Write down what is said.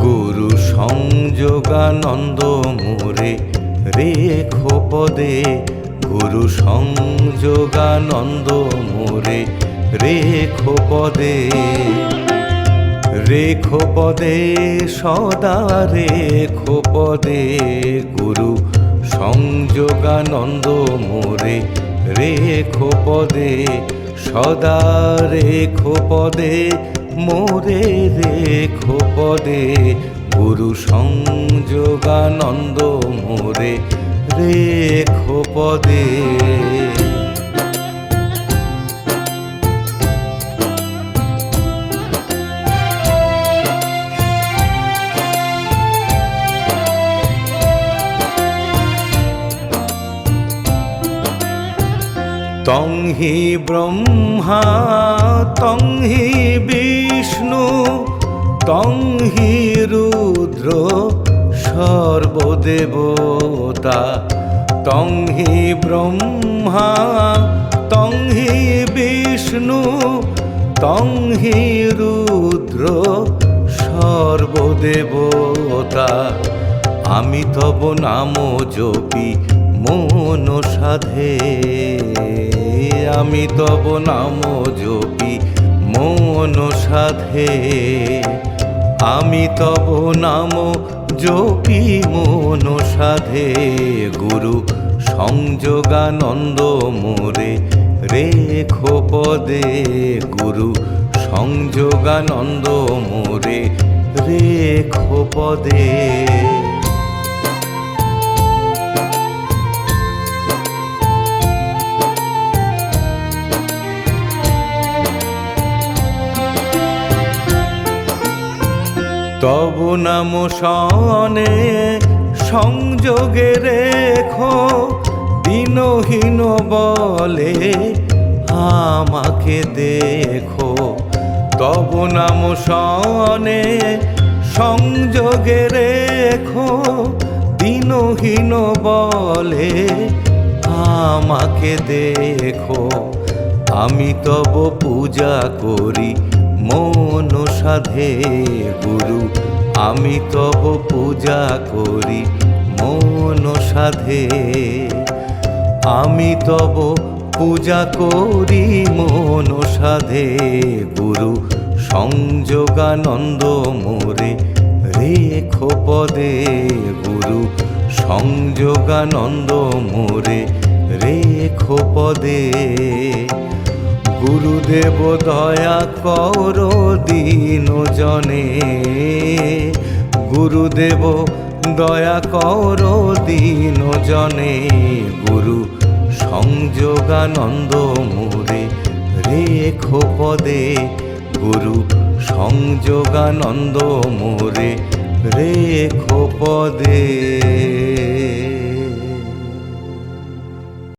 গুরু সংযোগানন্দ মোরে রেখো পদে, গুরু সংযোগানন্দ মোরে রেখো পদে, রেখো পদে সদা রেখো পদে, গুরু সংযোগানন্দ মোরে রেখো পদে, সদা রেখো পদে মোরে রেখো পদে, গুরু সংযোগানন্দ মোরে রেখো পদে। তং হি ব্রহ্মা তং হি বিষ্ণু তং হি রুদ্র সর্বদেবতা, তং হি ব্রহ্মা তং হি বিষ্ণু তং হি রুদ্র সর্বদেবতা। আমি তব নাম জপি মন সাধে, আমি তব নাম জপি মন সাধে, আমি তব নাম জপি মন সাধে, গুরু সংযোগানন্দ মোরে রেখো পদে, গুরু সংযোগানন্দ মোরে রেখো পদে। তব নাম শনে সংযোগে রেখো, দিনহীন বলে আমাকে দেখো, তব নাম শনে সংযোগে রেখো, দিনহীন বলে আমাকে দেখো। আমি তব পূজা করি মন সাধে, গুরু আমি তব পূজা করি মন সাধে, আমি তব পূজা করি মন সাধে, গুরু সংযোগানন্দ মোরে রেখো পদে, গুরু সংযোগানন্দ মোরে রেখো পদে। গুরুদেব দয়া করো দীন জনে, গুরুদেব দয়া করো দীন জনে, গুরু সংযোগানন্দ মোরে রেখো পদে, গুরু সংযোগানন্দ মোরে রেখো পদে।